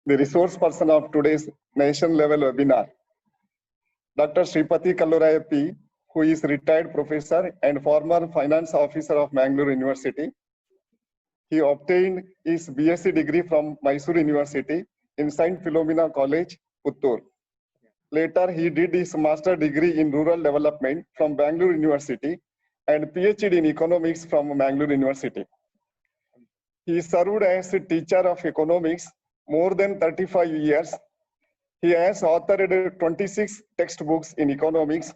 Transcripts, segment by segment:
the resource person of today's nation level webinar. Dr. SHRIPATHY KALLURAYA P, who is retired professor and former finance officer of Mangalore University. He obtained his BSc degree from Mysore University in Saint Philomena College, Puttur. Later, he did his master degree in rural development from Bangalore University and PhD in economics from Mangalore University. He served as a teacher of economics more than 35 years. He has authored 26 textbooks in economics,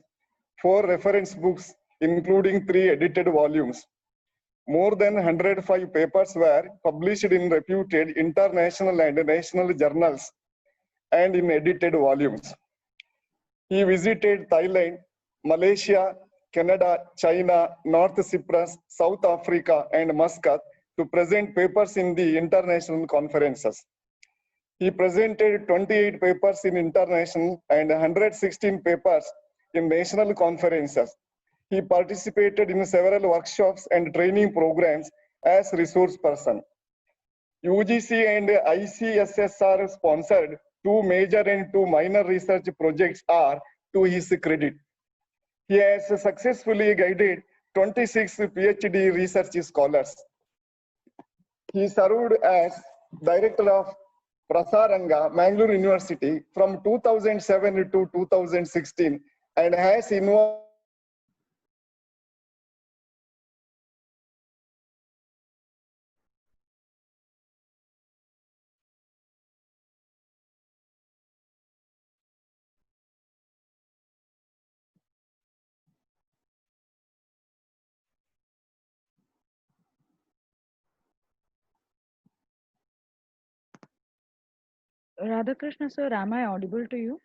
4 reference books, including 3 edited volumes. More than 105 papers were published in reputed international and national journals and in edited volumes. He visited Thailand, Malaysia, Canada, China, North Cyprus, South Africa, and Muscat to present papers in the international conferences. He presented 28 papers in international and 116 papers in national conferences. He participated in several workshops and training programs as resource person. UGC and ICSSR sponsored 2 major and 2 minor research projects are to his credit. He has successfully guided 26 PhD research scholars. He served as director of Prasaranga, Mangalore University from 2007 to 2016 and has involved Radhakrishna sir, am I audible to you?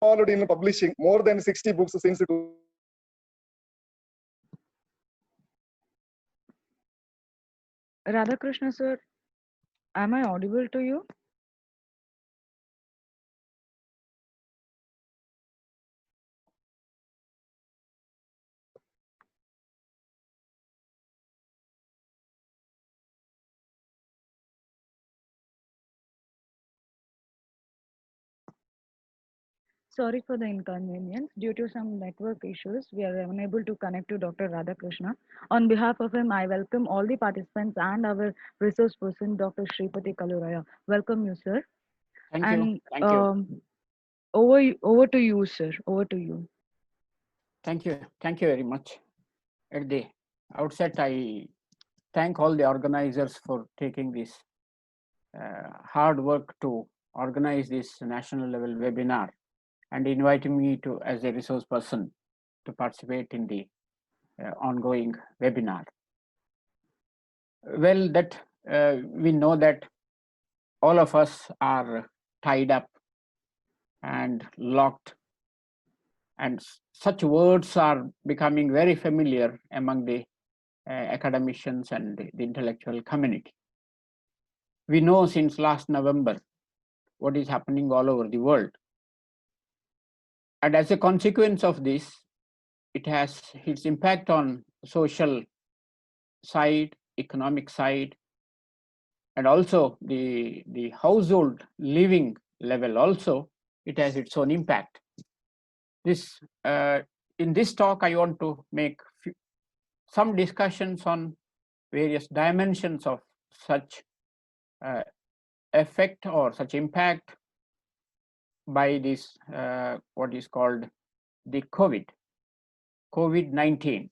in publishing more than 60 books since Radhakrishna sir, am I audible to you? Sorry for the inconvenience. Due to some network issues, we are unable to connect to Dr. Radhakrishna. On behalf of him, I welcome all the participants and our resource person, Dr. Shripathy Kalluraya. Welcome you, sir. Thank And you. Thank you. Over to you, sir. Over to you. Thank you. Thank you very much. At the outset, I thank all the organizers for taking this hard work to organize this national level webinar and inviting me to as a resource person to participate in the ongoing webinar. Well, that we know that all of us are tied up and locked, and such words are becoming very familiar among the academicians and the intellectual community. We know since last November what is happening all over the world. And as a consequence of this, it has its impact on social side, economic side, and also the household living level also, it has its own impact. This in this talk, I want to make some discussions on various dimensions of such effect or such impact by this what is called the COVID-19.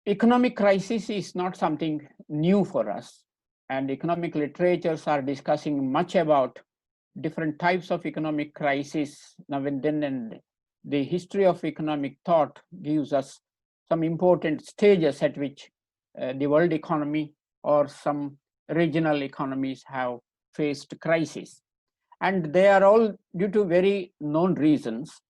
Economic crisis is not something new for us, and economic literatures are discussing much about different types of economic crisis now and then, and the history of economic thought gives us some important stages at which the world economy or some regional economies have faced crisis. And they are all due to very known reasons,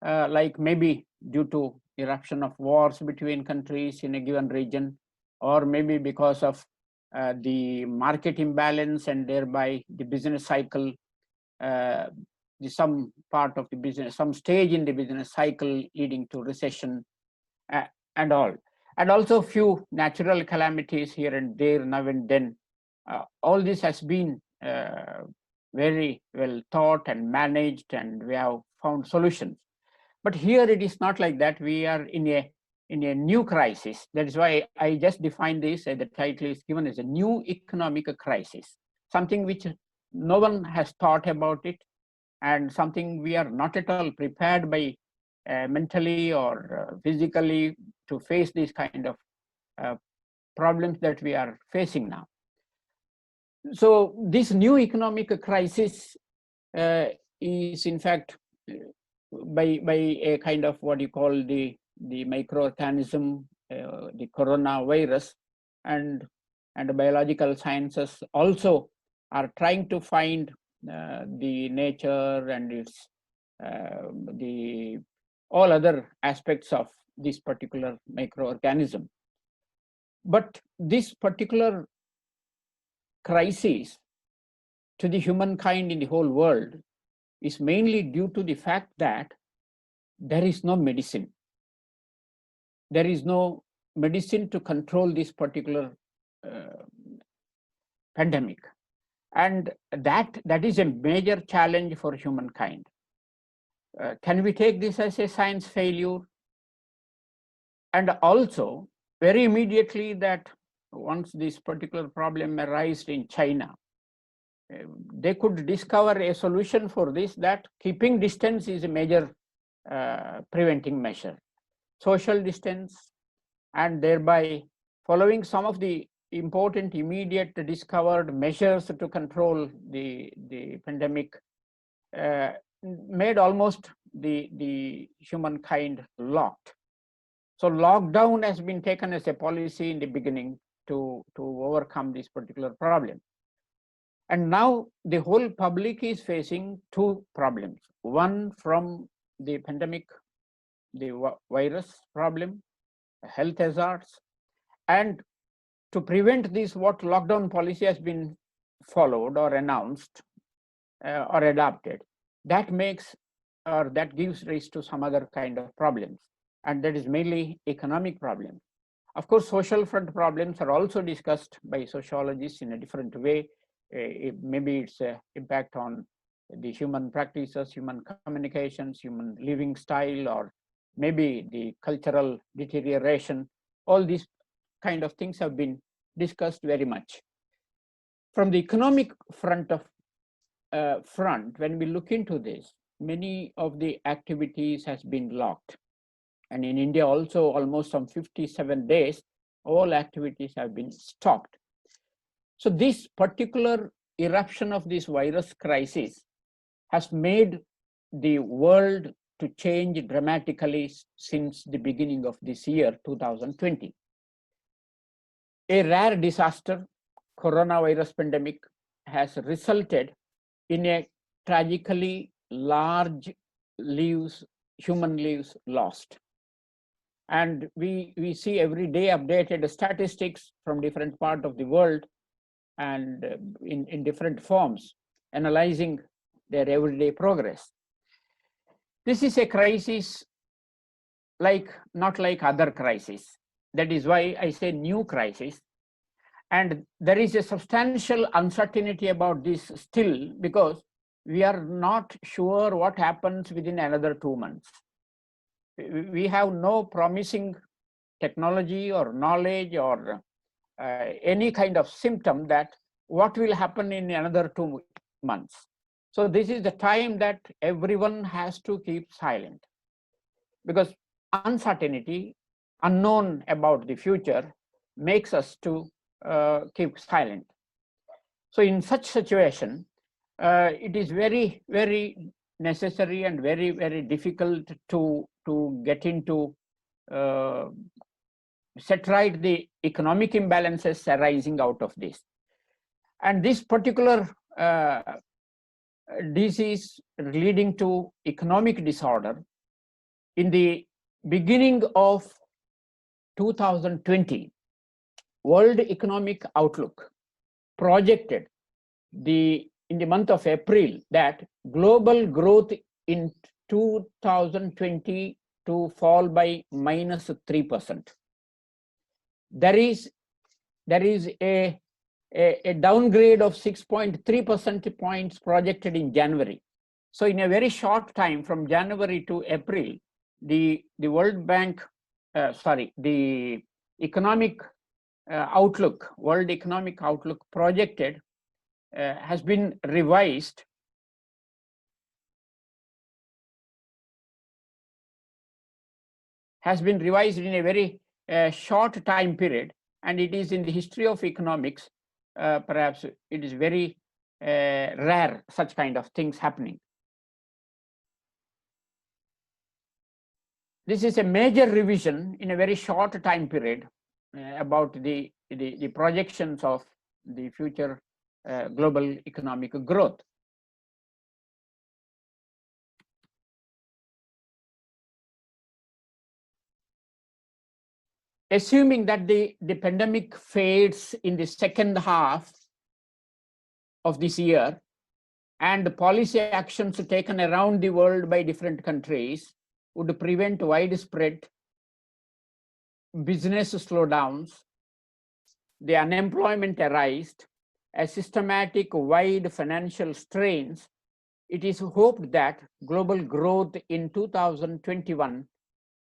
like maybe due to eruption of wars between countries in a given region, or maybe because of the market imbalance and thereby the business cycle, some part of the business, some stage in the business cycle leading to recession, and all. And also few natural calamities here and there, now and then. All this has been very well thought and managed, and we have found solutions. But here it is not like that. We are in a new crisis. That is why I just defined this. The title is given as a new economic crisis, something which no one has thought about it, and something we are not at all prepared by mentally or physically to face these kind of problems that we are facing now. So this new economic crisis is in fact by a kind of what you call the microorganism, the coronavirus, and the biological sciences also are trying to find the nature and its the all other aspects of this particular microorganism. But this particular crisis to the humankind in the whole world is mainly due to the fact that there is no medicine. There is no medicine to control this particular pandemic. And that is a major challenge for humankind. Can we take this as a science failure? And also, very immediately, that once this particular problem arose in China, they could discover a solution for this, that keeping distance is a major preventing measure. Social distance, and thereby following some of the important immediate discovered measures to control the pandemic, made almost the humankind locked. So lockdown has been taken as a policy in the beginning to overcome this particular problem. And now the whole public is facing two problems. One from the pandemic, the virus problem, health hazards, and to prevent this, what lockdown policy has been followed or announced or adopted, that makes or that gives rise to some other kind of problems, and that is mainly economic problems. Of course, social front problems are also discussed by sociologists in a different way. Maybe it's an impact on the human practices, human communications, human living style, or maybe the cultural deterioration. All these kind of things have been discussed very much. From the economic front, when we look into this, many of the activities has been locked. And in India also, almost some 57 days, all activities have been stopped. So this particular eruption of this virus crisis has made the world to change dramatically since the beginning of this year, 2020. A rare disaster, coronavirus pandemic, has resulted in a tragically large human lives lost. And we see every day updated statistics from different parts of the world and in different forms, analyzing their everyday progress. This is a crisis not like other crises. That is why I say new crisis. And there is a substantial uncertainty about this still, because we are not sure what happens within another 2 months. We have no promising technology or knowledge or any kind of symptom that what will happen in another 2 months. So this is the time that everyone has to keep silent, because uncertainty, unknown about the future, makes us to keep silent. So in such situation, it is very, very necessary and very, very difficult to get into set right the economic imbalances arising out of this. And this particular disease leading to economic disorder, in the beginning of 2020, World Economic Outlook projected in the month of April that global growth in 2020 to fall by -3%. There is a downgrade of 6.3 percentage points projected in January. So in a very short time, from January to April, the World Bank, the economic outlook, World Economic Outlook projected has been revised in a very short time period, and it is in the history of economics, perhaps it is very rare such kind of things happening. This is a major revision in a very short time period about the projections of the future global economic growth. Assuming that the pandemic fades in the second half of this year, and the policy actions taken around the world by different countries would prevent widespread business slowdowns, the unemployment arised, a systematic wide financial strains, it is hoped that global growth in 2021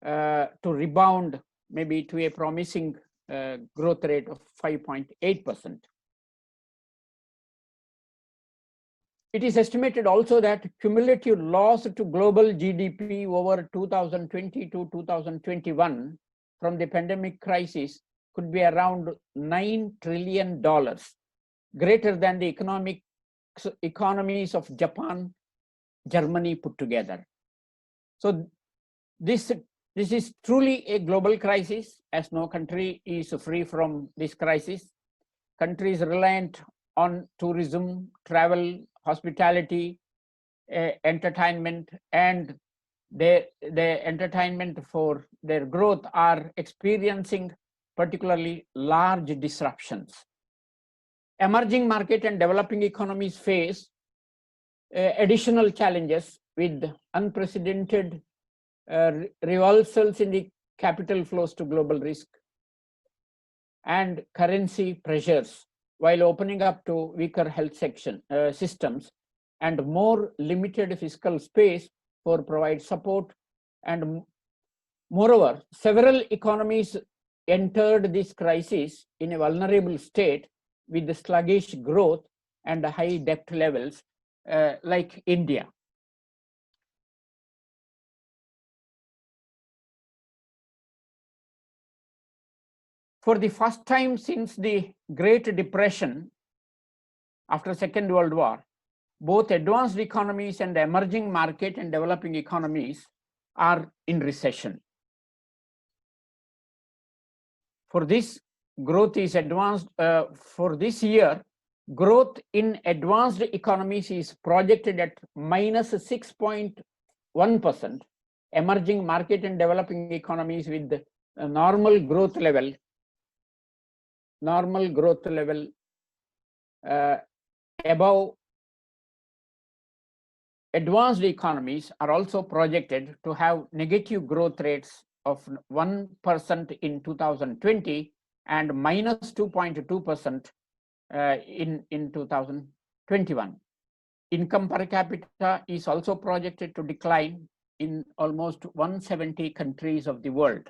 to rebound maybe to a promising growth rate of 5.8%. It is estimated also that cumulative loss to global GDP over 2020 to 2021 from the pandemic crisis could be around $9 trillion, greater than the economies of Japan, Germany put together. So this is truly a global crisis, as no country is free from this crisis. Countries reliant on tourism, travel, hospitality, entertainment, and the entertainment for their growth are experiencing particularly large disruptions. Emerging market and developing economies face additional challenges with unprecedented reversals in the capital flows to global risk and currency pressures, while opening up to weaker health systems and more limited fiscal space for provide support. And moreover, several economies entered this crisis in a vulnerable state with the sluggish growth and high debt levels, like India. For the first time since the Great Depression after Second World War, both advanced economies and emerging market and developing economies are in recession. For this, growth is advanced. For this year, growth in advanced economies is projected at -6.1%. Emerging market and developing economies with a normal growth level above advanced economies are also projected to have negative growth rates of 1% in 2020 and -2.2% in 2021. Income per capita is also projected to decline in almost 170 countries of the world.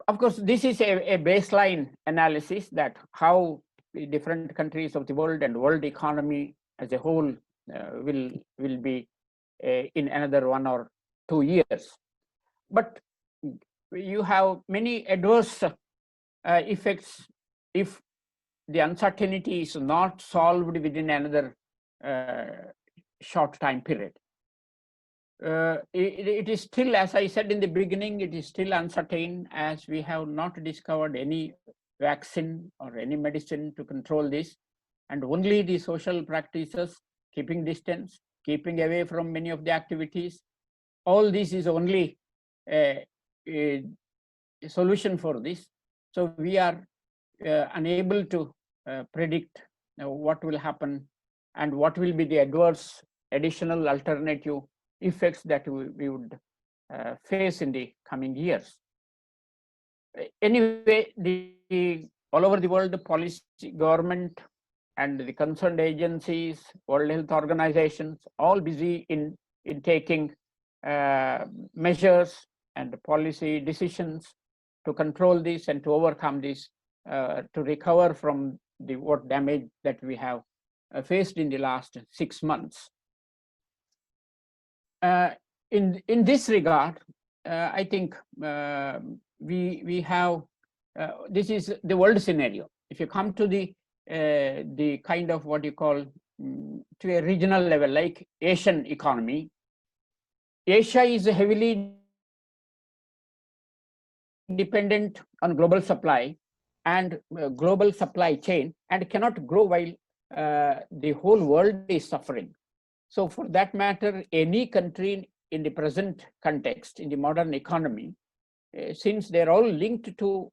Of course, this is a baseline analysis that how the different countries of the world and world economy as a whole will be in another 1 or 2 years. But you have many adverse effects if the uncertainty is not solved within another short time period. It is still, as I said in the beginning, it is still uncertain, as we have not discovered any vaccine or any medicine to control this, and only the social practices, keeping distance, keeping away from many of the activities, all this is only a solution for this. So we are unable to predict what will happen and what will be the adverse additional alternative effects that we would face in the coming years. Anyway, all over the world, the policy, government, and the concerned agencies, World Health Organizations, all busy in taking measures and policy decisions to control this and to overcome this, to recover from the what damage that we have faced in the last 6 months. In this regard, I think we have this is the world scenario. If you come to the kind of what you call to a regional level, like Asian economy, Asia is heavily dependent on global supply and global supply chain, and cannot grow while the whole world is suffering. So for that matter, any country in the present context, in the modern economy, since they're all linked to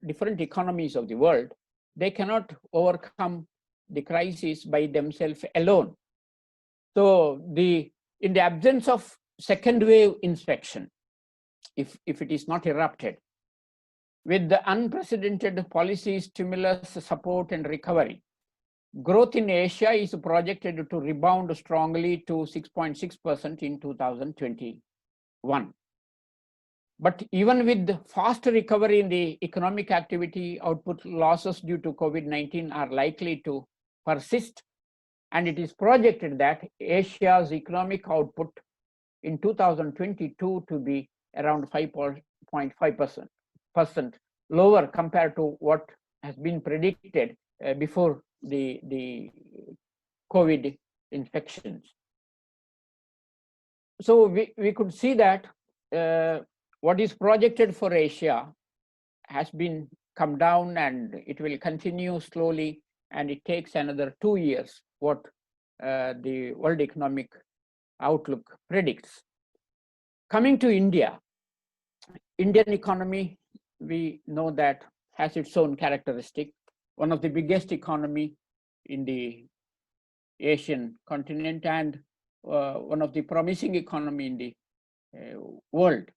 different economies of the world, they cannot overcome the crisis by themselves alone. So in the absence of second wave infection, if it is not erupted, with the unprecedented policy stimulus, support, and recovery, growth in Asia is projected to rebound strongly to 6.6% in 2021. But even with fast recovery in the economic activity, output losses due to COVID-19 are likely to persist. And it is projected that Asia's economic output in 2022 to be around 5.5% lower compared to what has been predicted before the COVID infections. So we could see that what is projected for Asia has been come down, and it will continue slowly, and it takes another 2 years what the World Economic Outlook predicts. Coming to India, Indian economy, we know that has its own characteristic. One of the biggest economy in the Asian continent, and one of the promising economy in the world.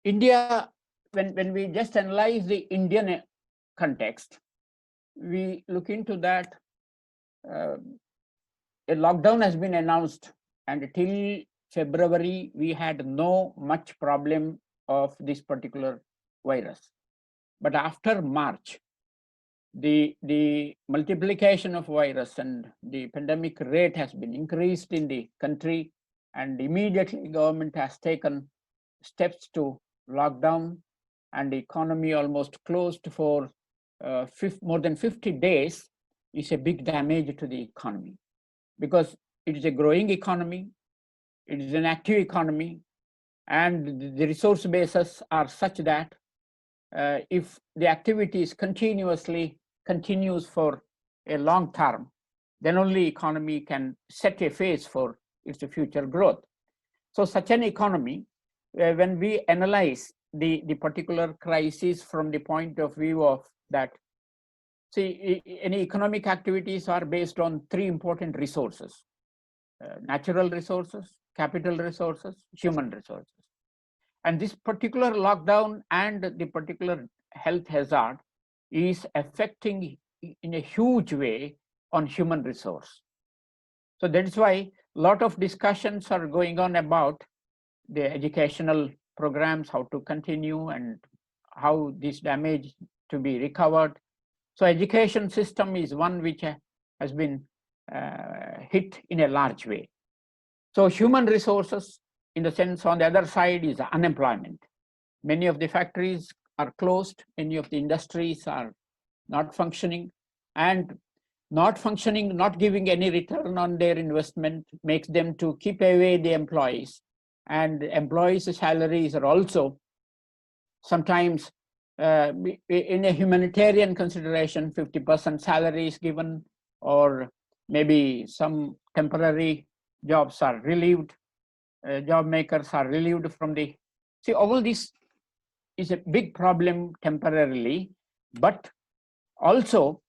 India, when we just analyze the Indian context, we look into that a lockdown has been announced, and till February, we had no much problem of this particular virus. But after March, the multiplication of virus and the pandemic rate has been increased in the country, and immediately government has taken steps to lock down, and the economy almost closed for more than 50 days is a big damage to the economy, because it is a growing economy, it is an active economy, and the resource bases are such that if the activities continues for a long term, then only economy can set a phase for its future growth. So such an economy, when we analyze the particular crisis from the point of view of that, see, any economic activities are based on 3 important resources: natural resources, capital resources, human resources. And this particular lockdown and the particular health hazard is affecting in a huge way on human resource. So that's why a lot of discussions are going on about the educational programs, how to continue and how this damage to be recovered. So education system is one which has been hit in a large way. So human resources, in the sense on the other side, is unemployment. Many of the factories are closed, many of the industries are not functioning, and not functioning, not giving any return on their investment makes them to keep away the employees. And employees' salaries are also sometimes in a humanitarian consideration, 50% salary is given, or maybe some temporary jobs are relieved, job makers are relieved from the, see, all this is a big problem temporarily, But also,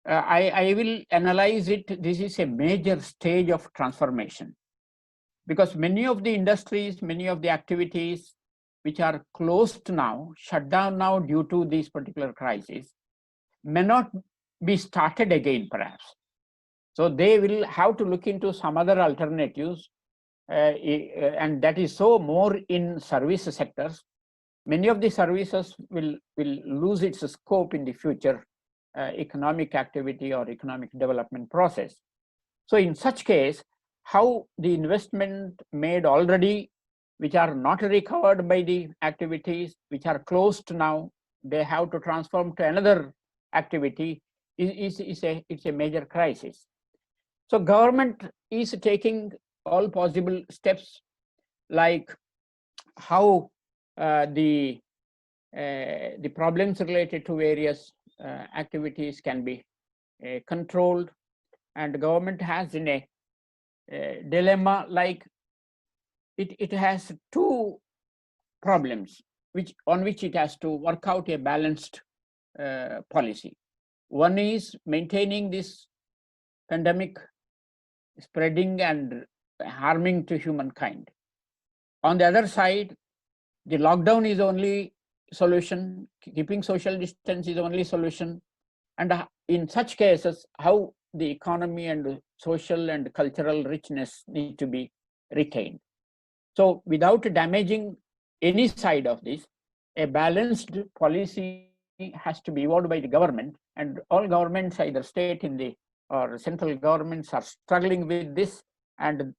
I will analyze it. This is a major stage of transformation, because many of the industries, many of the activities which are closed now, shut down now due to this particular crisis, may not be started again perhaps. So they will have to look into some other alternatives, and that is so more in service sectors. Many of the services will lose its scope in the future economic activity or economic development process. So in such case, how the investment made already, which are not recovered by the activities, which are closed now, they have to transform to another activity, it's a major crisis. So government is taking all possible steps, like how the problems related to various activities can be controlled, and the government has in a dilemma, like it has two problems on which it has to work out a balanced policy. One is maintaining this pandemic spreading and harming to humankind. On the other side, the lockdown is only solution, keeping social distance is only solution. And in such cases, how the economy and social and cultural richness need to be retained. So without damaging any side of this, a balanced policy has to be evolved by the government, and all governments, either state or central governments, are struggling with this. And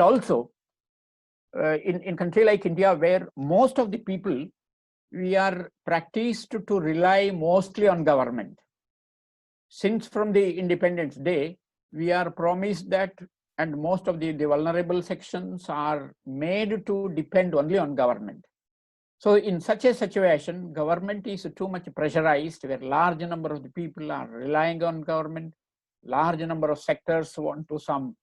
also in country like India, where most of the people, we are practiced to rely mostly on government. Since from the Independence Day, we are promised that, and most of the vulnerable sections are made to depend only on government. So in such a situation, government is too much pressurized, where large number of the people are relying on government, large number of sectors want to some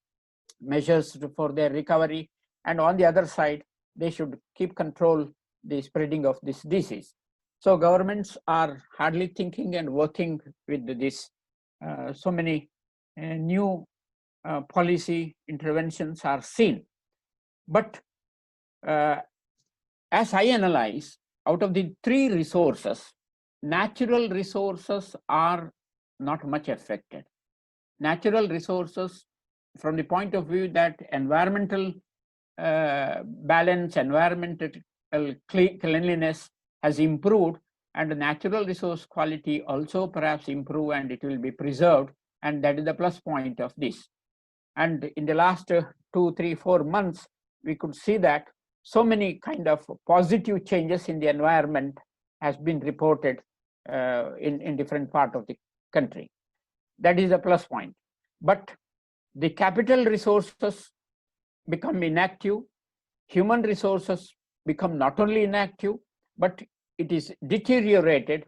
measures for their recovery, and on the other side, they should keep control the spreading of this disease. So governments are hardly thinking and working with this. So many new policy interventions are seen. But as I analyze, out of the three resources, natural resources are not much affected. Natural resources, from the point of view that environmental balance, environmental cleanliness has improved, and the natural resource quality also perhaps improve, and it will be preserved, and that is the plus point of this. And in the last 2, 3, 4 months, we could see that so many kind of positive changes in the environment has been reported in different part of the country. That is a plus point. But the capital resources become inactive, human resources become not only inactive, but it is deteriorated,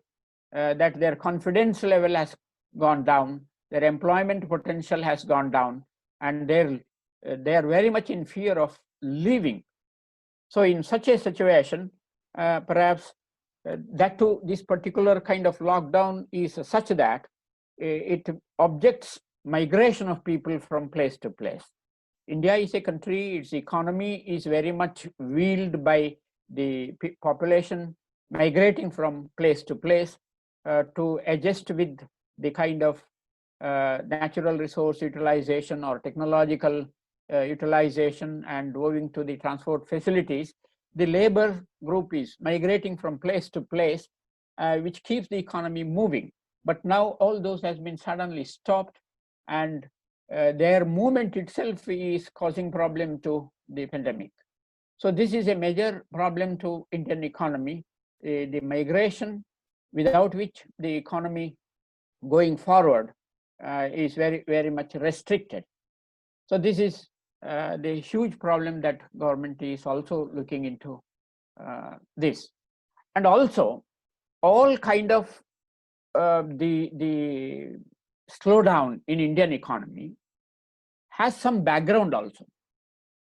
that their confidence level has gone down, their employment potential has gone down, and they are very much in fear of leaving. So in such a situation, perhaps that too, this particular kind of lockdown is such that it objects migration of people from place to place. India is a country, its economy is very much wheeled by the population migrating from place to place to adjust with the kind of natural resource utilization or technological utilization, and owing to the transport facilities, the labor group is migrating from place to place, which keeps the economy moving. But now all those has been suddenly stopped, and their movement itself is causing problem to the pandemic. So this is a major problem to Indian economy, the migration, without which the economy going forward is very, very much restricted. So this is the huge problem that government is also looking into this. And also, all kind of the slowdown in Indian economy has some background also.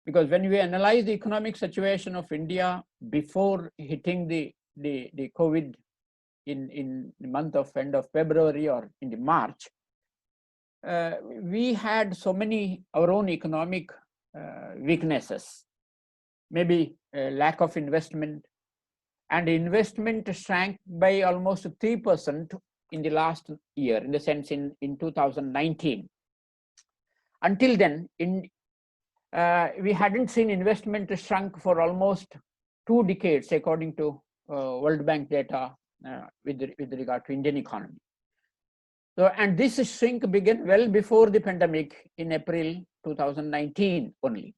Because when we analyze the economic situation of India before hitting the COVID in the month of end of February or in the March, we had so many our own economic weaknesses, maybe lack of investment, and investment shrank by almost 3% in the last year, in the sense in 2019. Until then, we hadn't seen investment shrunk for almost 2 decades, according to World Bank data with regard to Indian economy. So, and this shrink began well before the pandemic in April 2019 only.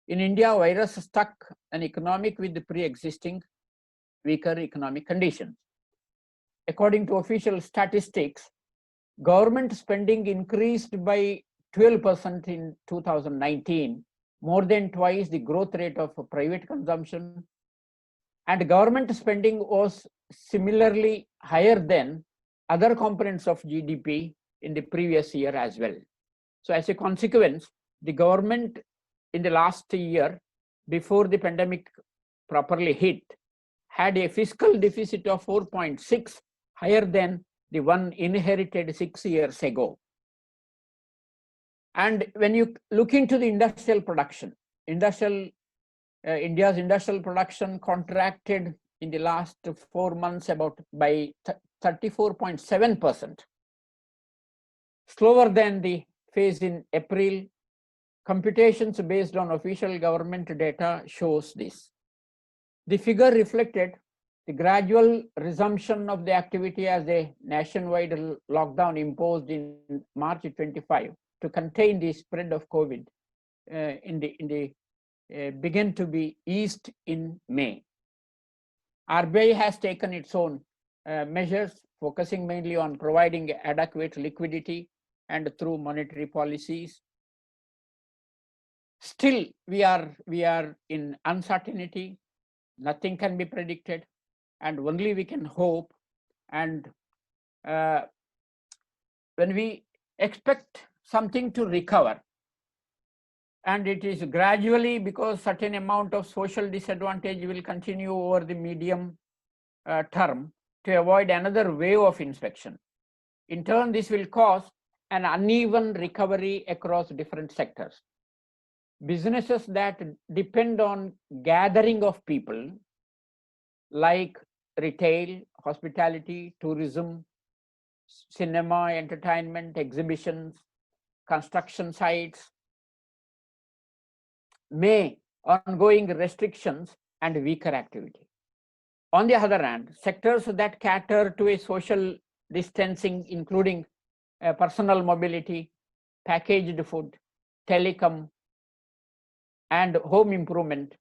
In India, virus stuck an economic with the pre-existing weaker economic conditions. According to official statistics, government spending increased by 12% in 2019, more than twice the growth rate of private consumption, and government spending was similarly higher than other components of GDP in the previous year as well. So as a consequence, the government in the last year, before the pandemic properly hit, had a fiscal deficit of 4.6, higher than the one inherited 6 years ago. And when you look into the industrial production, India's industrial production contracted in the last 4 months by 34.7%, slower than the phase in April. Computations based on official government data shows this. The figure reflected the gradual resumption of the activity as a nationwide lockdown imposed in March 25 to contain the spread of COVID began to be eased in May. RBI has taken its own measures, focusing mainly on providing adequate liquidity and through monetary policies. Still, we are in uncertainty. Nothing can be predicted, and only we can hope. And when we expect something to recover, and it is gradually, because certain amount of social disadvantage will continue over the medium term to avoid another wave of infection. In turn, this will cause an uneven recovery across different sectors. Businesses that depend on gathering of people, like retail, hospitality, tourism, cinema, entertainment, exhibitions, construction sites, may ongoing restrictions and weaker activity. On the other hand, sectors that cater to a social distancing, including personal mobility, packaged food, telecom, and home improvement,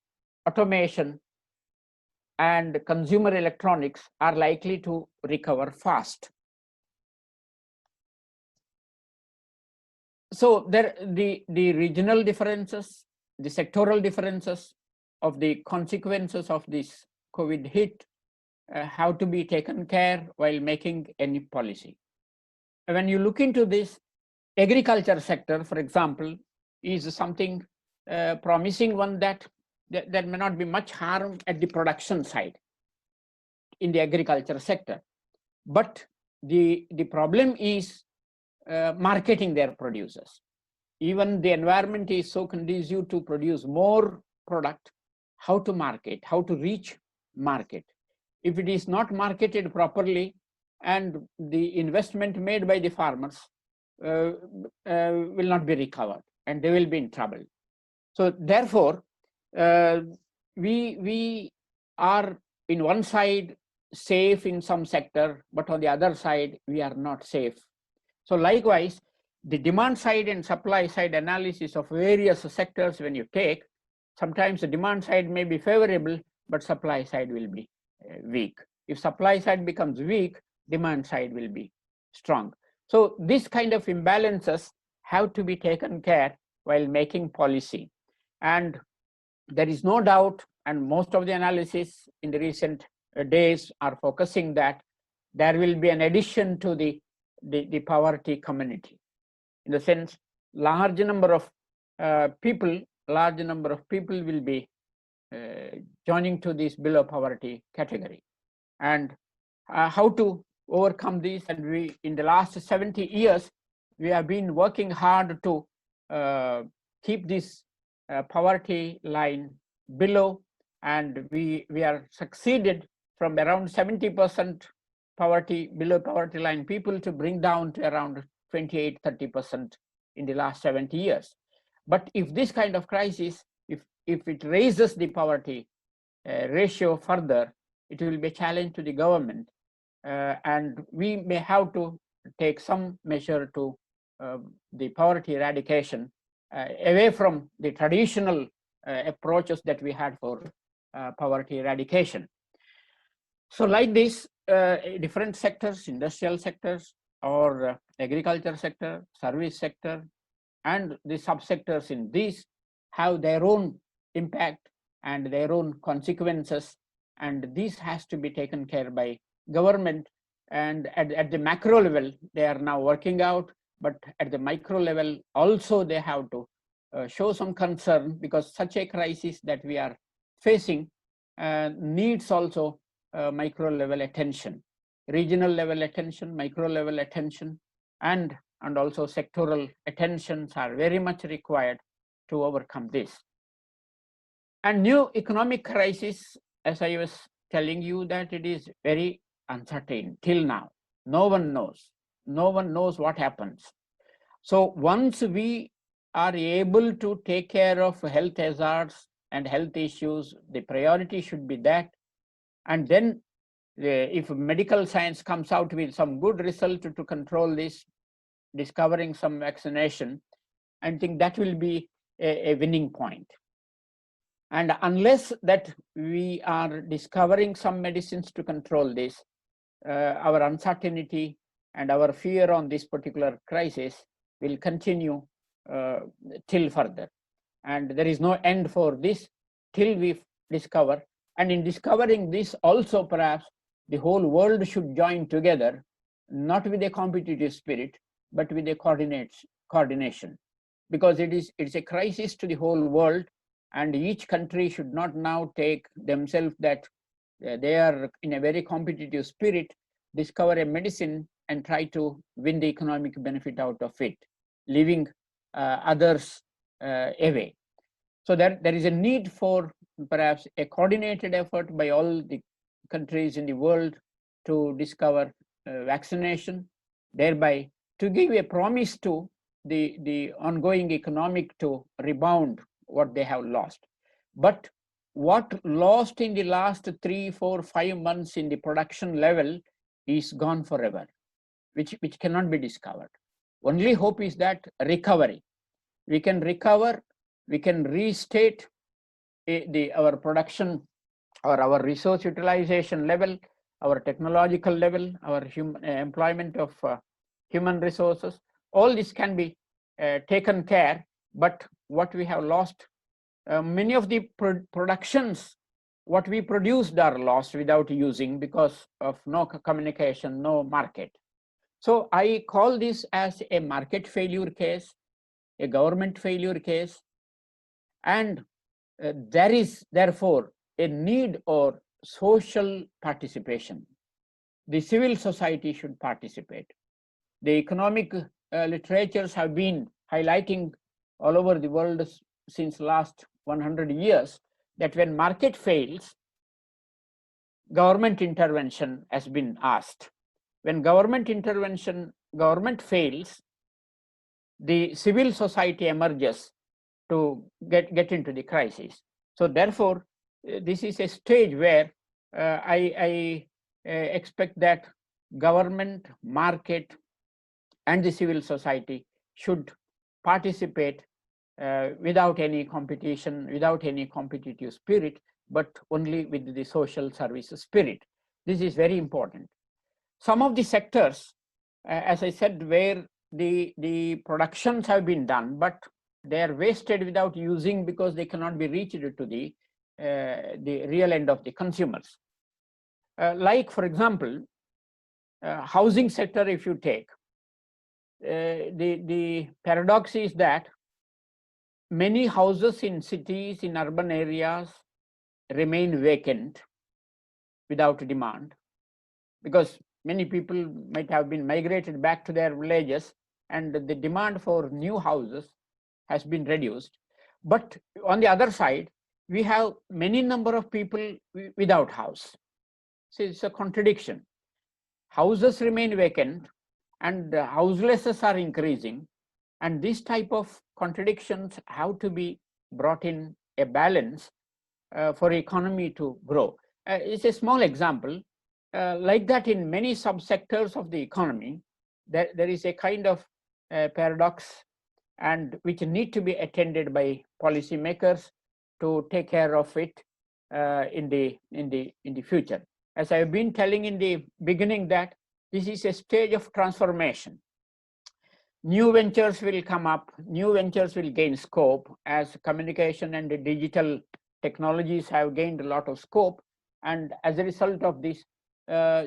automation, and consumer electronics are likely to recover fast. So the regional differences, the sectoral differences of the consequences of this COVID hit have to be taken care while making any policy. When you look into this, agriculture sector, for example, is something promising one that may not be much harm at the production side in the agriculture sector. But the problem is marketing their producers. Even the environment is so conducive to produce more product, how to market, how to reach market. If it is not marketed properly, and the investment made by the farmers will not be recovered, and they will be in trouble. So therefore, we are in one side safe in some sector, but on the other side, we are not safe. So likewise, the demand side and supply side analysis of various sectors, when you take, sometimes the demand side may be favorable, but supply side will be weak. If supply side becomes weak, demand side will be strong. So this kind of imbalances have to be taken care while making policy. And there is no doubt, and most of the analysis in the recent days are focusing that there will be an addition to the poverty community. In the sense, large number of people will be joining to this below poverty category. And how to overcome this. And we, in the last 70 years, we have been working hard to keep this poverty line below, and we are succeeded from around 70% poverty, below poverty line people, to bring down to around 28-30% in the last 70 years. But if this kind of crisis, if it raises the poverty ratio further, it will be a challenge to the government, and we may have to take some measure to the poverty eradication away from the traditional approaches that we had for poverty eradication. So like this, different sectors, industrial sectors or agriculture sector, service sector, and the subsectors in these have their own impact and their own consequences, and this has to be taken care by government. And at the macro level, they are now working out, but at the micro level also they have to show some concern, because such a crisis that we are facing needs also micro level attention, regional level attention, micro level attention, and also sectoral attentions are very much required to overcome this. And new economic crisis, as I was telling you, that it is very uncertain till now. No one knows. No one knows what happens. So once we are able to take care of health hazards and health issues, the priority should be that. And then if medical science comes out with some good result to control this, discovering some vaccination, I think that will be a winning point. And unless that we are discovering some medicines to control this, our uncertainty and our fear on this particular crisis will continue till further. And there is no end for this till we discover. And in discovering this also, perhaps the whole world should join together, not with a competitive spirit, but with a coordination, because it's a crisis to the whole world, and each country should not now take themselves that they are in a very competitive spirit, discover a medicine and try to win the economic benefit out of it, leaving others away. So there is a need for perhaps a coordinated effort by all the countries in the world to discover vaccination, thereby to give a promise to the ongoing economic to rebound what they have lost. But what lost in the last 3, 4, 5 months in the production level is gone forever, which cannot be discovered. Only hope is that recovery. We can recover, we can restate our production or our resource utilization level, our technological level, our employment of human resources. All this can be taken care, but what we have lost, many of the productions, what we produced are lost without using because of no communication, no market. So I call this as a market failure case, a government failure case, and there is therefore a need or social participation. The civil society should participate. The economic literatures have been highlighting all over the world since last 100 years that when market fails, government intervention has been asked. When government fails, the civil society emerges to get into the crisis. So therefore, this is a stage where I expect that government, market, and the civil society should participate without any competition, without any competitive spirit, but only with the social service spirit. This is very important. Some of the sectors, as I said, where the productions have been done, but they are wasted without using because they cannot be reached to the real end of the consumers. Like, for example, housing sector, if you take, the paradox is that many houses in cities, in urban areas, remain vacant without demand. because many people might have been migrated back to their villages, and the demand for new houses has been reduced. But on the other side, we have many number of people without house. So it's a contradiction. Houses remain vacant and houselessness are increasing, and this type of contradictions have to be brought in a balance for economy to grow. It's a small example. Like that, in many subsectors of the economy, there is a kind of paradox, and which need to be attended by policymakers to take care of it in the future. As I've been telling in the beginning, that this is a stage of transformation. New ventures will come up, new ventures will gain scope as communication and the digital technologies have gained a lot of scope. And as a result of this,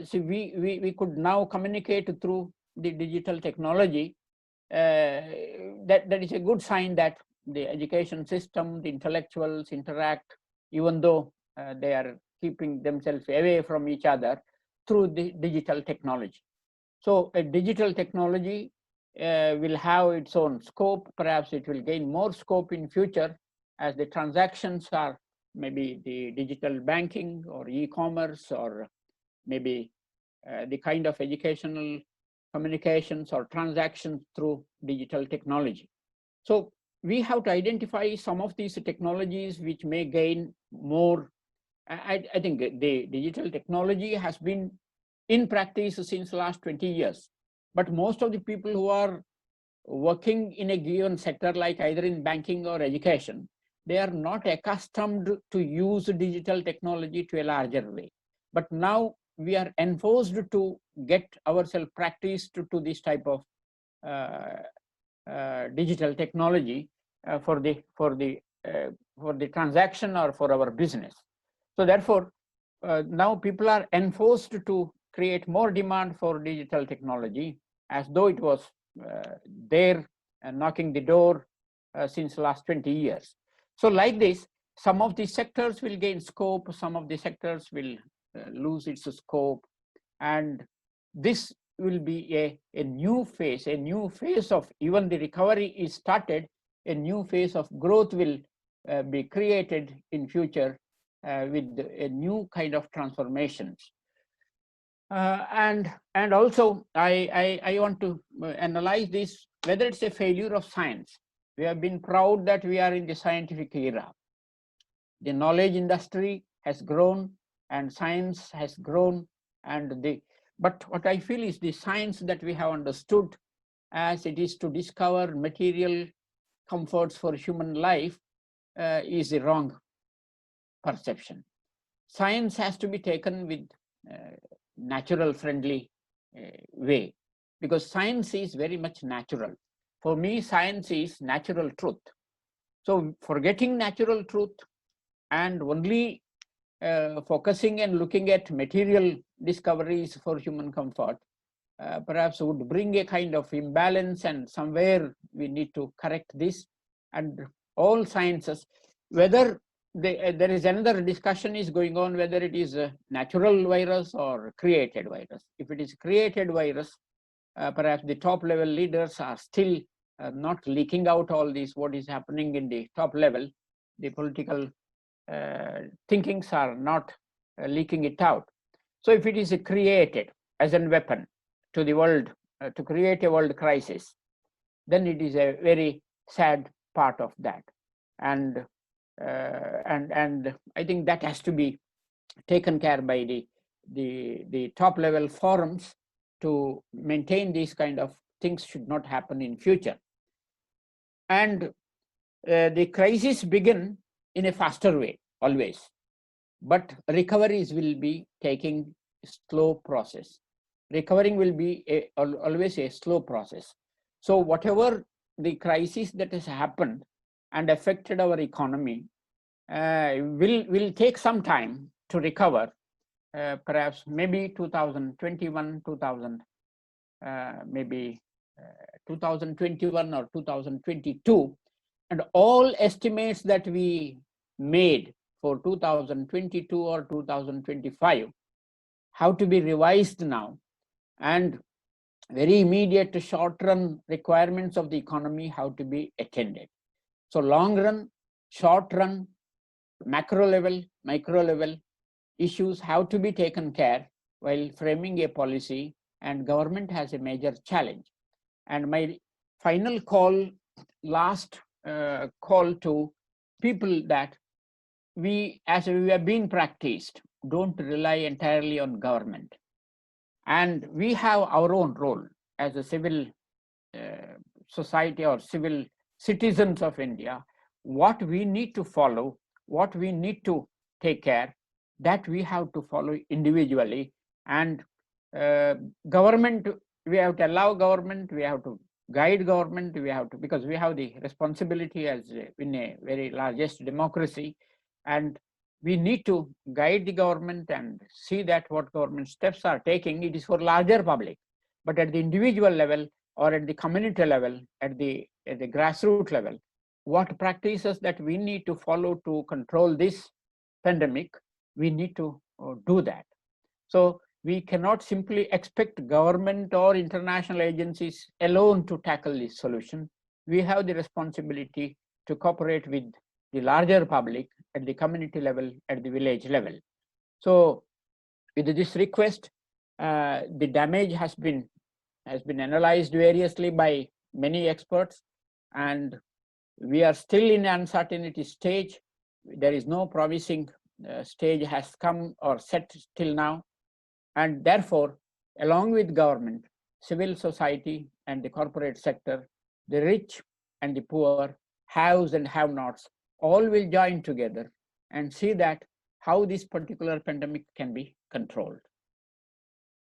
see, we could now communicate through the digital technology. That is a good sign that the education system, the intellectuals interact, even though they are keeping themselves away from each other through the digital technology. So a digital technology will have its own scope. Perhaps it will gain more scope in future as the transactions are maybe the digital banking or e-commerce, or maybe the kind of educational communications or transactions through digital technology. So we have to identify some of these technologies which may gain more. I think the digital technology has been in practice since the last 20 years. But most of the people who are working in a given sector, like either in banking or education, they are not accustomed to use digital technology to a larger way. But now we are enforced to get ourselves practiced to this type of digital technology for the transaction or for our business. So therefore, now people are enforced to create more demand for digital technology, as though it was there and knocking the door since the last 20 years. So like this, some of the sectors will gain scope, some of the sectors will lose its scope, and this will be a new phase of, even the recovery is started, a new phase of growth will be created in future with a new kind of transformations. And also I want to analyze this, whether it's a failure of science. We have been proud that we are in the scientific era. The knowledge industry has grown and science has grown, but what I feel is the science that we have understood as it is to discover material comforts for human life is a wrong perception. Science has to be taken with natural friendly way, because science is very much natural. For me, science is natural truth. So forgetting natural truth and only focusing and looking at material discoveries for human comfort perhaps would bring a kind of imbalance, and somewhere we need to correct this. And all sciences, whether there is another discussion is going on whether it is a natural virus or created virus. If it is created virus, perhaps the top level leaders are still not leaking out all this, what is happening in the top level. The political thinkings are not leaking it out. So if it is created as a weapon to the world, to create a world crisis, then it is a very sad part of that. And I think that has to be taken care by the top level forums to maintain these kind of things should not happen in future. And the crisis begin in a faster way always, but recoveries will be taking slow process. Recovering will be always a slow process. So whatever the crisis that has happened and affected our economy will take some time to recover, perhaps maybe 2021, 2021 or 2022, and all estimates that we made for 2022 or 2025 have to be revised now, and very immediate short-run requirements of the economy have to be attended. So long run, short run, macro level, micro level issues have to be taken care while framing a policy, and government has a major challenge. And my final call, last call to people, that we, as we have been practiced, don't rely entirely on government. And we have our own role as a civil society or civil citizens of India. What we need to follow, what we need to take care, that we have to follow individually. And government, we have to allow government, we have to guide government, we have to, because we have the responsibility as in a very largest democracy, and we need to guide the government and see that what government steps are taking, it is for larger public. But at the individual level or at the community level, at the grassroots level, what practices that we need to follow to control this pandemic, we need to do that. So we cannot simply expect government or international agencies alone to tackle this solution. We have the responsibility to cooperate with the larger public at the community level, at the village level. So with this request, the damage has been analyzed variously by many experts, and we are still in uncertainty stage. There is no promising stage has come or set till now. And therefore, along with government, civil society and the corporate sector, the rich and the poor, haves and have-nots, all will join together and see that how this particular pandemic can be controlled.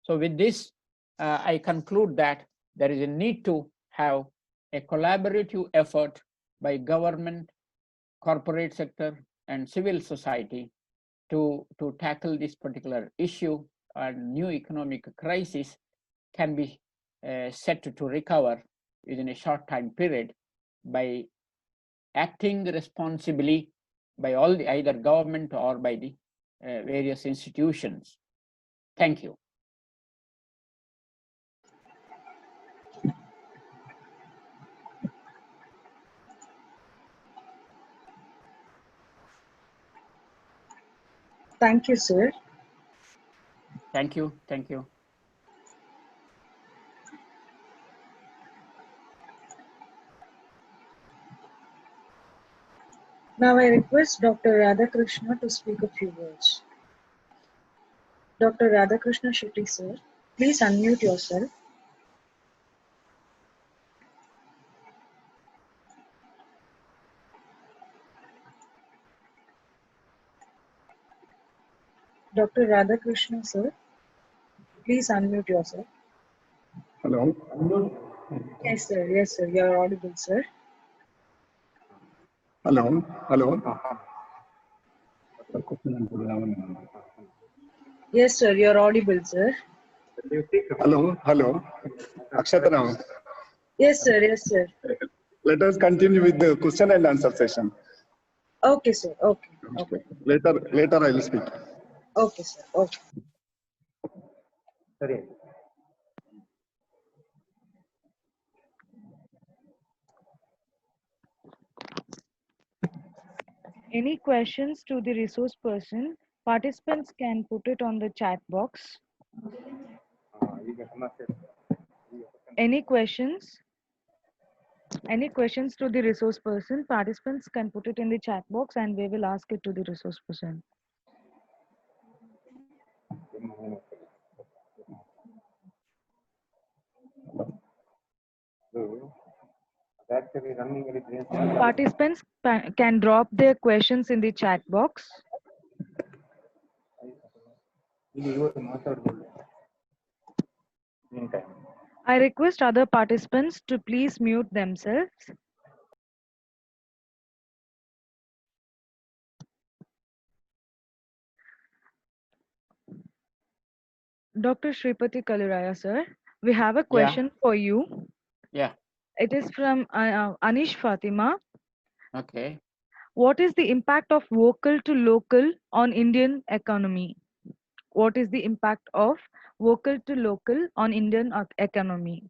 So with this, I conclude that there is a need to have a collaborative effort by government, corporate sector, and civil society to tackle this particular issue. And new economic crisis can be set to recover within a short time period by acting responsibly by all the either government or by the various institutions. Thank you. Thank you, sir. Thank you. Thank you. Now I request Dr. Radhakrishna to speak a few words. Dr. Radhakrishna Shetty, sir, please unmute yourself. Dr. Radhakrishna, sir, please unmute yourself. Hello. Yes, sir. Yes, sir. You are audible, sir. Hello. Hello. Yes, sir. You are audible, sir. Hello. Hello. Akshatana. Yes, sir. Yes, sir. Let us continue with the question and answer session. Okay, sir. Okay. Okay. Later I will speak. Okay, sir. Okay. Sorry. Any questions to the resource person? Participants can put it on the chat box. Any questions? Any questions to the resource person? Participants can put it in the chat box and we will ask it to the resource person. Participants can drop their questions in the chat box. I request other participants to please mute themselves. Dr. Shripathy KALLURAYA, sir, we have a question for you. Yeah. It is from Anish Fatima. Okay. What is the impact of vocal to local on Indian economy? what is the impact of vocal to local on Indian economy?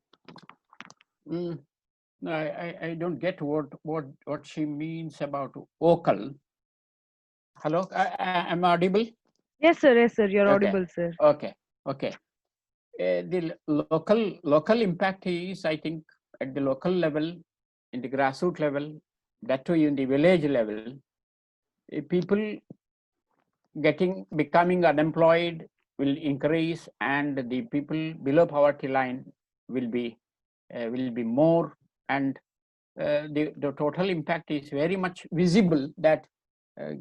Mm, no, I don't get what she means about vocal. Hello, am I audible? Yes, sir, you're Okay, audible, sir. okay, okay. The local impact is, I think, at the local level, in the grassroots level, that too in the village level, people becoming unemployed will increase, and the people below poverty line will be more, and the total impact is very much visible, that uh,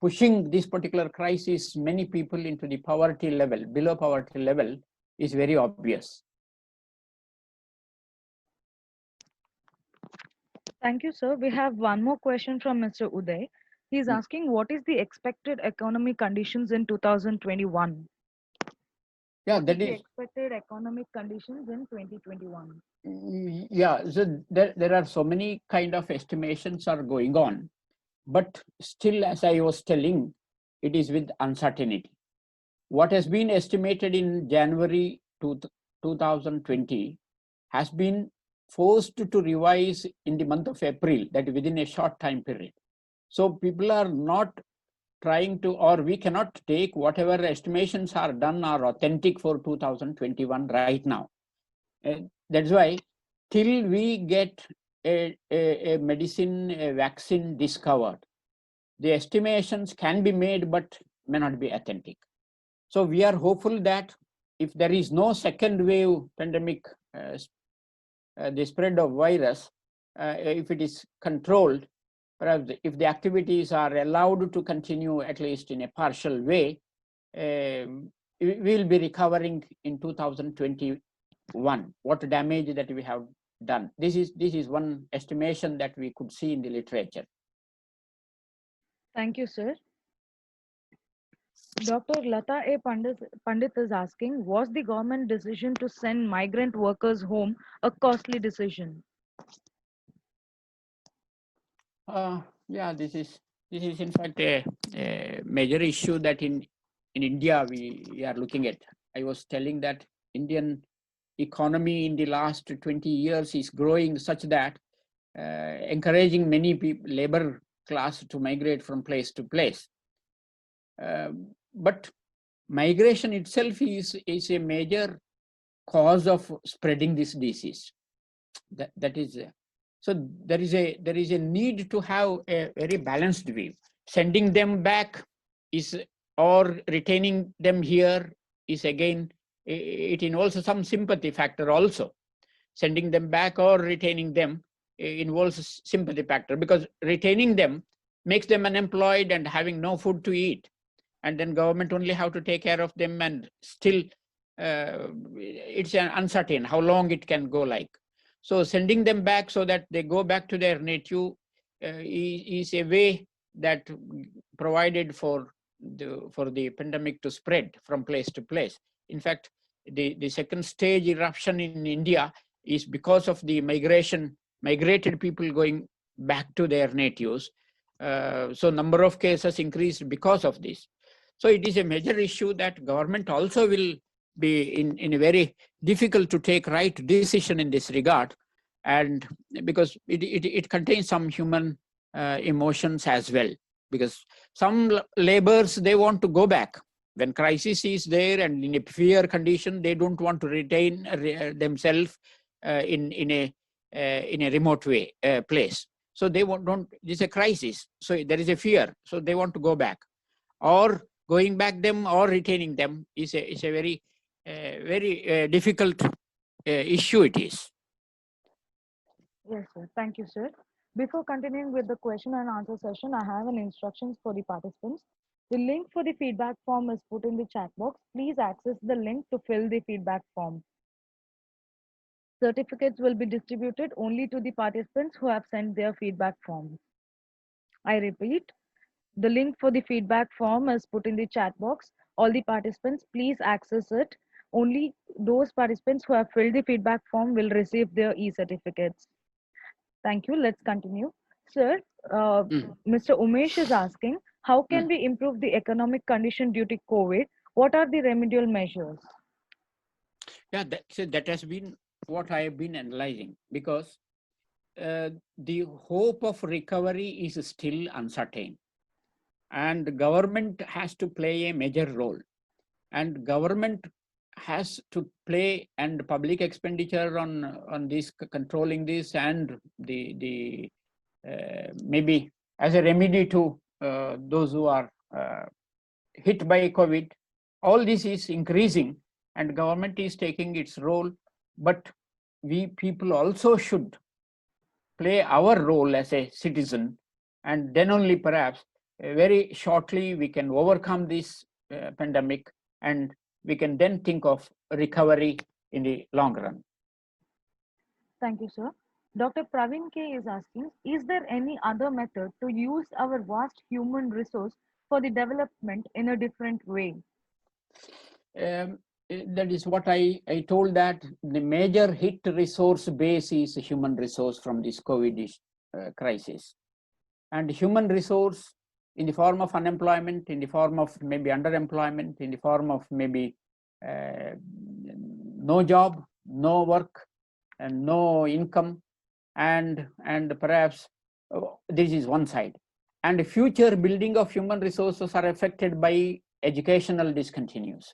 pushing this particular crisis many people into the poverty level, below poverty level, is very obvious. Thank you, sir. We have one more question from Mr. Uday. He's asking, what is the expected economic conditions in 2021? Yeah, What is that the is. expected economic conditions in 2021? Yeah, so there are so many kind of estimations are going on, but still, as I was telling, it is with uncertainty. What has been estimated in January 2020 has been forced to revise in the month of April, that within a short time period. So people are not trying to, or we cannot take whatever estimations are done are authentic for 2021 right now. That's why till we get a medicine, a vaccine discovered, the estimations can be made but may not be authentic. So we are hopeful that if there is no second wave pandemic, the spread of virus, if it is controlled, perhaps if the activities are allowed to continue at least in a partial way, we will be recovering in 2021 what damage that we have done. This is one estimation that we could see in the literature. Thank you, sir. Dr. Lata A. Pandit is asking, was the government decision to send migrant workers home a costly decision? Yeah, this is in fact a major issue that in India we are looking at. I was telling that Indian economy in the last 20 years is growing such that encouraging many people, labor class, to migrate from place to place. But migration itself is a major cause of spreading this disease. That is so there is a need to have a very balanced view. Sending them back is, or retaining them here is, again, it involves some sympathy factor also. Sending them back or retaining them involves a sympathy factor, because retaining them makes them unemployed and having no food to eat, and then government only have to take care of them, and still it's uncertain how long it can go like. So sending them back so that they go back to their native is a way that provided for the pandemic to spread from place to place. In fact, the second stage eruption in India is because of the migrated people going back to their natives. So number of cases increased because of this. So it is a major issue that government also will be in a very difficult to take right decision in this regard, and because it contains some human emotions as well, because some laborers, they want to go back when crisis is there, and in a fear condition they don't want to retain themselves in a remote way place. So they don't, this is a crisis, so there is a fear, so they want to go back, or going back them or retaining them is a very difficult issue it is. Yes, sir. Thank you, sir. Before continuing with the question and answer session, I have an instructions for the participants. The link for the feedback form is put in the chat box. Please access the link to fill the feedback form. Certificates will be distributed only to the participants who have sent their feedback forms. I repeat, the link for the feedback form is put in the chat box. All the participants, please access it. Only those participants who have filled the feedback form will receive their e-certificates. Thank you. Let's continue. Sir, Mr. Umesh is asking, how can we improve the economic condition due to COVID? What are the remedial measures? Yeah, that has been what I have been analyzing, because the hope of recovery is still uncertain, and the government has to play a major role, and government has to play, and public expenditure on this, controlling this, and the maybe as a remedy to those who are hit by COVID. All this is increasing, and government is taking its role, but we people also should play our role as a citizen, and then only perhaps very shortly we can overcome this pandemic, and we can then think of recovery in the long run. Thank you, sir. Dr. Praveen K is asking, is there any other method to use our vast human resource for the development in a different way? That is what I told, that the major hit resource base is human resource from this COVID crisis. And human resource in the form of unemployment, in the form of maybe underemployment, in the form of maybe no job, no work, and no income, and perhaps this is one side. And future building of human resources are affected by educational discontinues.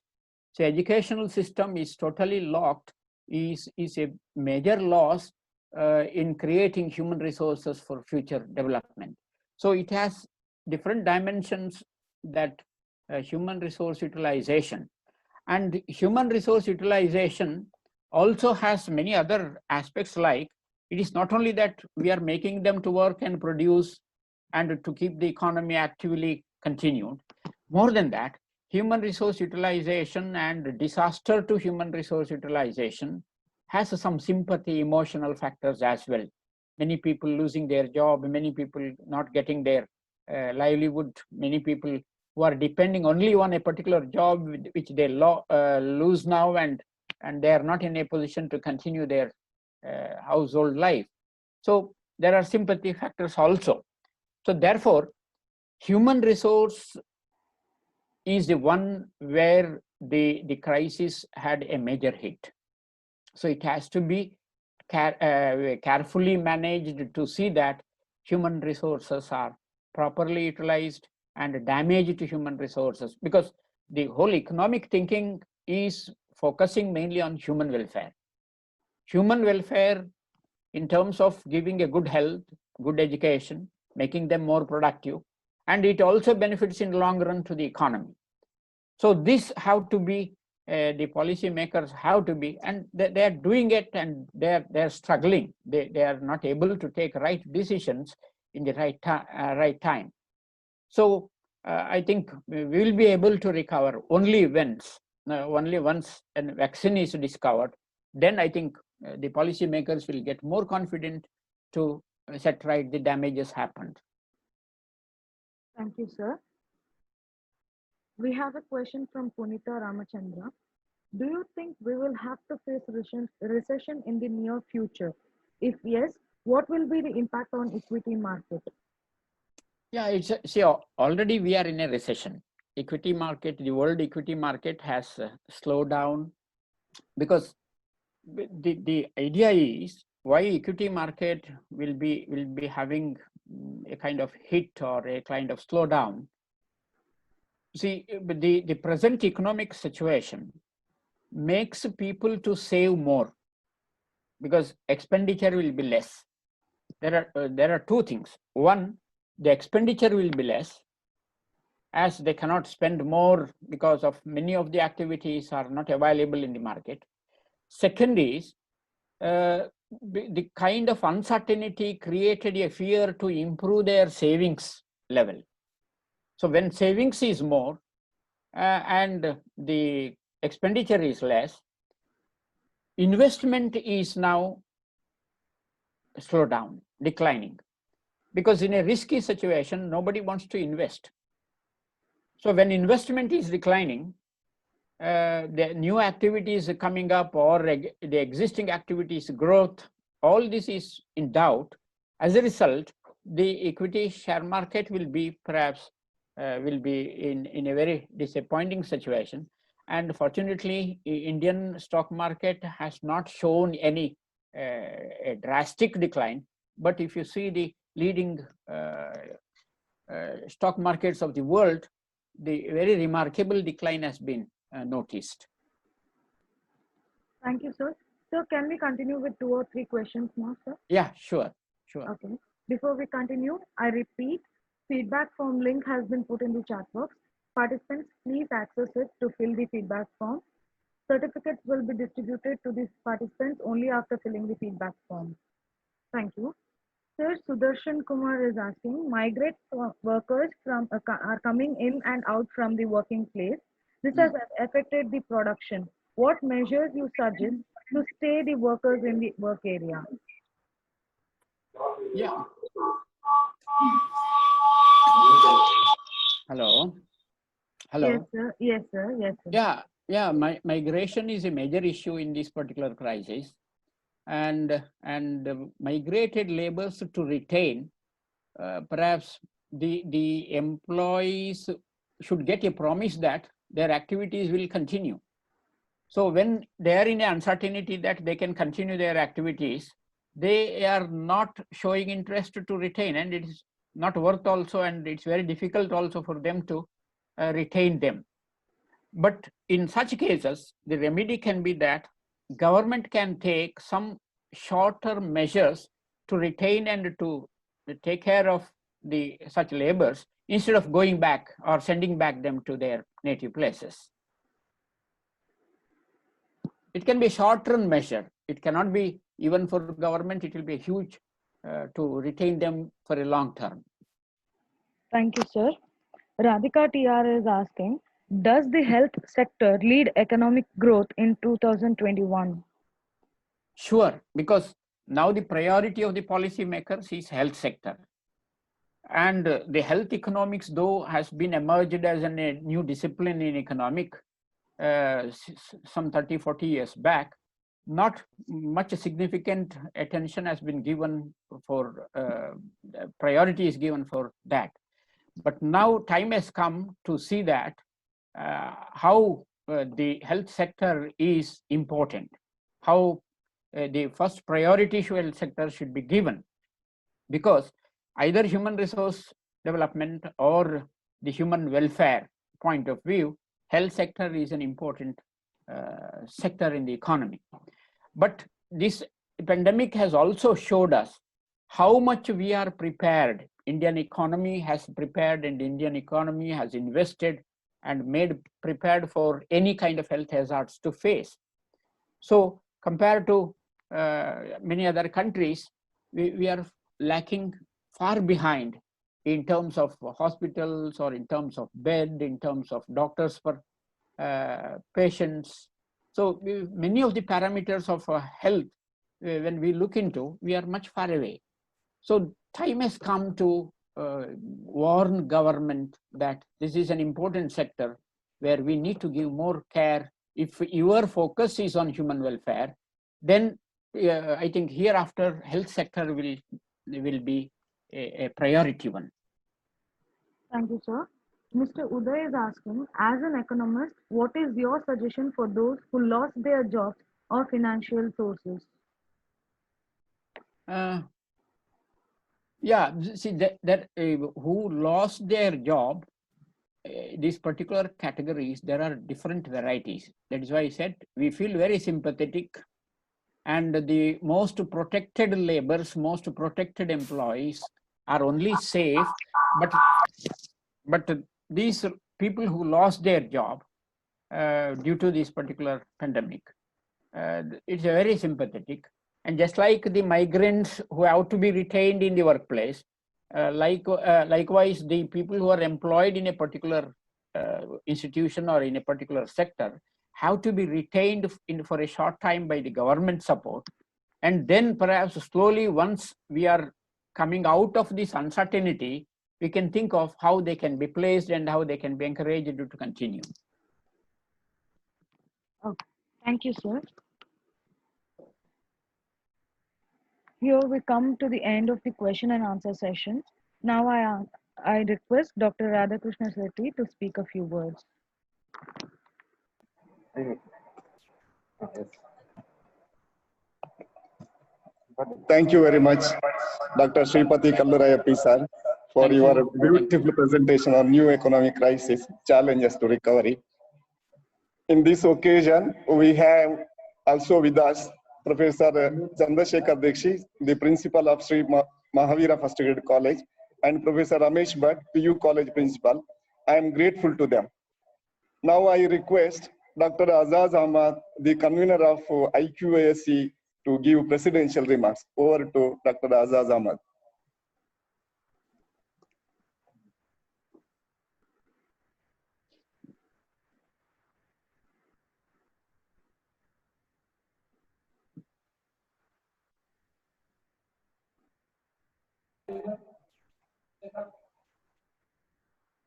So educational system is totally locked, is a major loss in creating human resources for future development. So it has different dimensions, that human resource utilization. And human resource utilization also has many other aspects, like it is not only that we are making them to work and produce and to keep the economy actively continued. More than that, human resource utilization and disaster to human resource utilization has some sympathy, emotional factors as well. Many people losing their job, many people not getting their livelihood, many people who are depending only on a particular job which they lose now, and they are not in a position to continue their household life. So there are sympathy factors also. So therefore, human resource is the one where the crisis had a major hit. So it has to be carefully managed to see that human resources are properly utilized, and damage to human resources, because the whole economic thinking is focusing mainly on human welfare. Human welfare in terms of giving a good health, good education, making them more productive, and it also benefits in the long run to the economy. So this have to be, the policy makers have to be, and they are doing it, and they are struggling. They are not able to take right decisions in the right time. So I think we will be able to recover only once a vaccine is discovered. Then I think the policy makers will get more confident to set right the damages happened. Thank you, sir. We have a question from Punita Ramachandra. Do you think we will have to face recession in the near future? If yes, what will be the impact on equity market? Yeah, see, already we are in a recession. Equity market, the world equity market has slowed down, because the idea is why equity market will be having a kind of hit or a kind of slowdown. See, the present economic situation makes people to save more, because expenditure will be less. There are two things. One, the expenditure will be less, as they cannot spend more because of many of the activities are not available in the market. Second is the kind of uncertainty created a fear to improve their savings level. So when savings is more and the expenditure is less, investment is now slowed down, declining, because in a risky situation, nobody wants to invest. So when investment is declining, the new activities coming up, or the existing activities growth, all this is in doubt. As a result, the equity share market will be perhaps will be in a very disappointing situation. And fortunately, Indian stock market has not shown any a drastic decline. But if you see the leading stock markets of the world, the very remarkable decline has been noticed. Thank you, sir. So can we continue with 2 or 3 questions now, sir? Yeah, sure, sure. Okay. Before we continue, I repeat, feedback form link has been put in the chat box. Participants, please access it to fill the feedback form. Certificates will be distributed to these participants only after filling the feedback form. Thank you. Sir, Sudarshan Kumar is asking, migrant workers are coming in and out from the working place. This has affected the production. What measures you suggest to stay the workers in the work area? Yeah. Hello. Hello. Yes, sir. Yes, sir. Yes, sir. Yeah. Migration is a major issue in this particular crisis, and migrated laborers to retain. Perhaps the employees should get a promise that their activities will continue. So when they are in uncertainty that they can continue their activities, they are not showing interest to retain, and it is not worth also, and it's very difficult also for them to retain them. But in such cases, the remedy can be that government can take some shorter measures to retain and to take care of the such laborers instead of going back or sending back them to their native places. It can be a short-term measure. It cannot be, even for government, it will be huge to retain them for a long term. Thank you, sir. Radhika TR is asking, does the health sector lead economic growth in 2021? Sure, because now the priority of the policymakers is health sector. And the health economics, though, has been emerged as a new discipline in economic some 30, 40 years back. Not much significant attention has been given for, priority is given for that. But now time has come to see that how the health sector is important, how the first priority to health sector should be given, because either human resource development or the human welfare point of view, health sector is an important sector in the economy. But this pandemic has also showed us how much we are prepared. Indian economy has prepared, and Indian economy has invested and made prepared for any kind of health hazards to face. So compared to many other countries, we are lacking far behind in terms of hospitals, or in terms of bed, in terms of doctors for patients. So many of the parameters of health, when we look into, we are much far away. So time has come to warn government that this is an important sector where we need to give more care. If your focus is on human welfare, then I think hereafter health sector will be a priority one. Thank you, sir. Mr. Uday is asking, as an economist, what is your suggestion for those who lost their jobs or financial sources? Yeah, see that who lost their job, these particular categories, there are different varieties. That is why I said we feel very sympathetic, and the most protected laborers, most protected employees are only safe, but these people who lost their job due to this particular pandemic, it's very sympathetic. And just like the migrants who have to be retained in the workplace, likewise the people who are employed in a particular institution or in a particular sector have to be retained for a short time by the government support. And then perhaps slowly, once we are coming out of this uncertainty, we can think of how they can be placed and how they can be encouraged to continue. Okay. Thank you, sir. Here we come to the end of the question and answer session. Now I I request Dr. Radhakrishna Sethi to speak a few words. Thank you very much, Dr. Shripathy Kalluraya sir, for Thank your you. beautiful presentation on new economic crisis, challenges to recovery. In this occasion, we have also with us Professor Chandrasekhar Dikshit, the principal of Sri Mahavira First Grade College, and Professor Ramesh Bhatt, PU College principal. I am grateful to them. Now I request Dr. Azaz Ahmad, the convener of IQASC, to give presidential remarks. Over to Dr. Azaz Ahmad.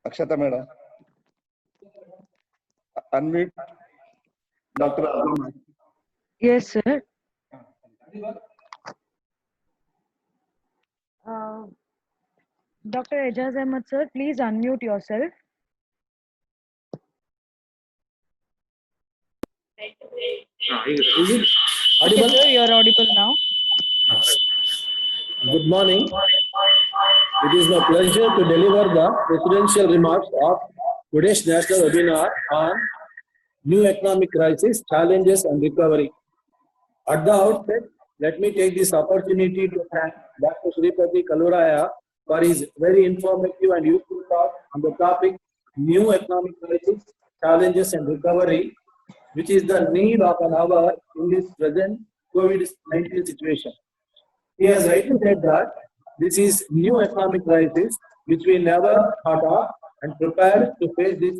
Akshata Madam. Unmute. Dr. Azaz Ahmad. Yes, sir. Uh, Dr. Ejaz Ahmed, sir, please unmute yourself. Is it Okay, audible? sir, you are audible now. Good morning. It is my pleasure to deliver the presidential remarks of today's national webinar on new economic crisis, challenges and recovery. At the outset, let me take this opportunity to thank Dr. Shripathy Kalluraya for his very informative and useful talk on the topic new economic crisis, challenges and recovery, which is the need of an hour in this present COVID-19 situation. He has rightly said that this is new economic crisis which we never thought of and prepared to face this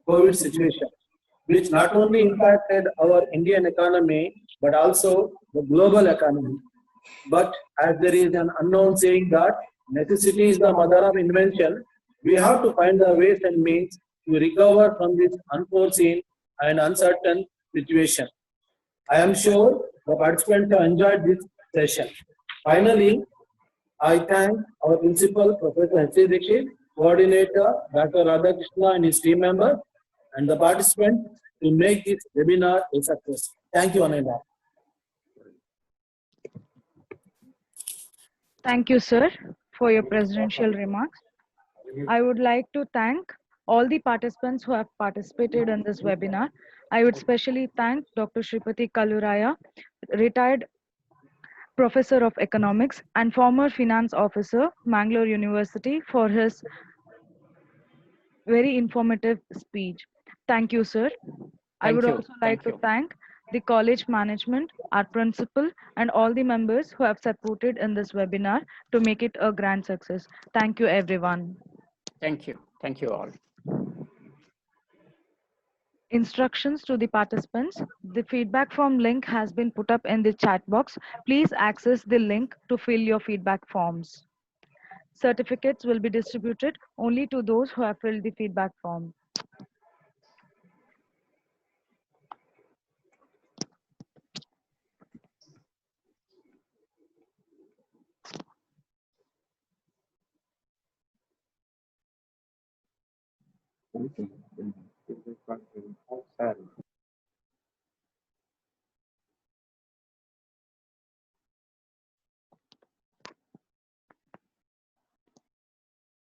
COVID situation, which not only impacted our Indian economy but also the global economy. But as there is an unknown saying that necessity is the mother of invention, we have to find the ways and means to recover from this unforeseen and uncertain situation. I am sure the participants have enjoyed this session. Finally, I thank our principal, Professor H.C. Dikshit, coordinator, Dr. Radhakrishna and his team members, and the participants to make this webinar a success. Thank you, Ananda. Thank you, sir, for your presidential remarks. I would like to thank all the participants who have participated in this webinar. I would specially thank Dr. Shripathy Kalluraya, retired Professor of Economics and former Finance Officer, Mangalore University, for his very informative speech. Thank you, sir. I would Thank you. also like Thank to you. thank the college management, our principal, and all the members who have supported in this webinar to make it a grand success. Thank you, everyone. Thank you. Thank you all. Instructions to the participants. The feedback form link has been put up in the chat box. Please access the link to fill your feedback forms. Certificates will be distributed only to those who have filled the feedback form.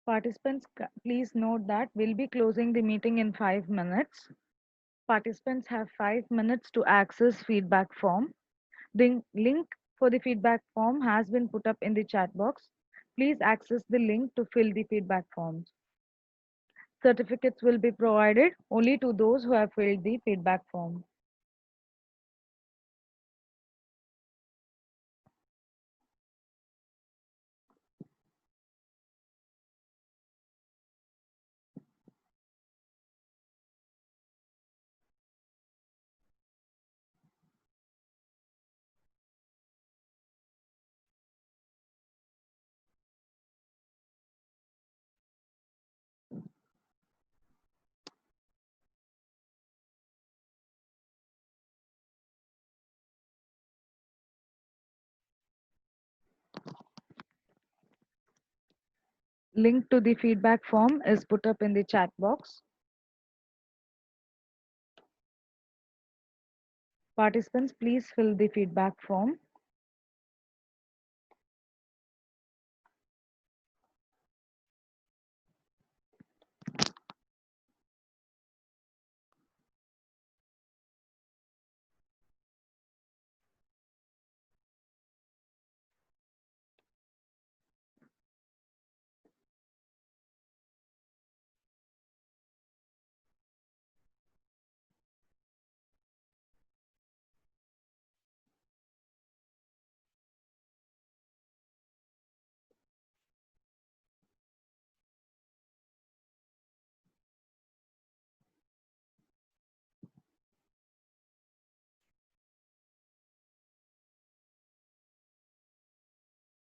Participants, please note that we'll be closing the meeting in 5 minutes. Participants have 5 minutes to access feedback form. The link for the feedback form has been put up in the chat box. Please access the link to fill the feedback forms. Certificates will be provided only to those who have filled the feedback form. Link to the feedback form is put up in the chat box. Participants, please fill the feedback form.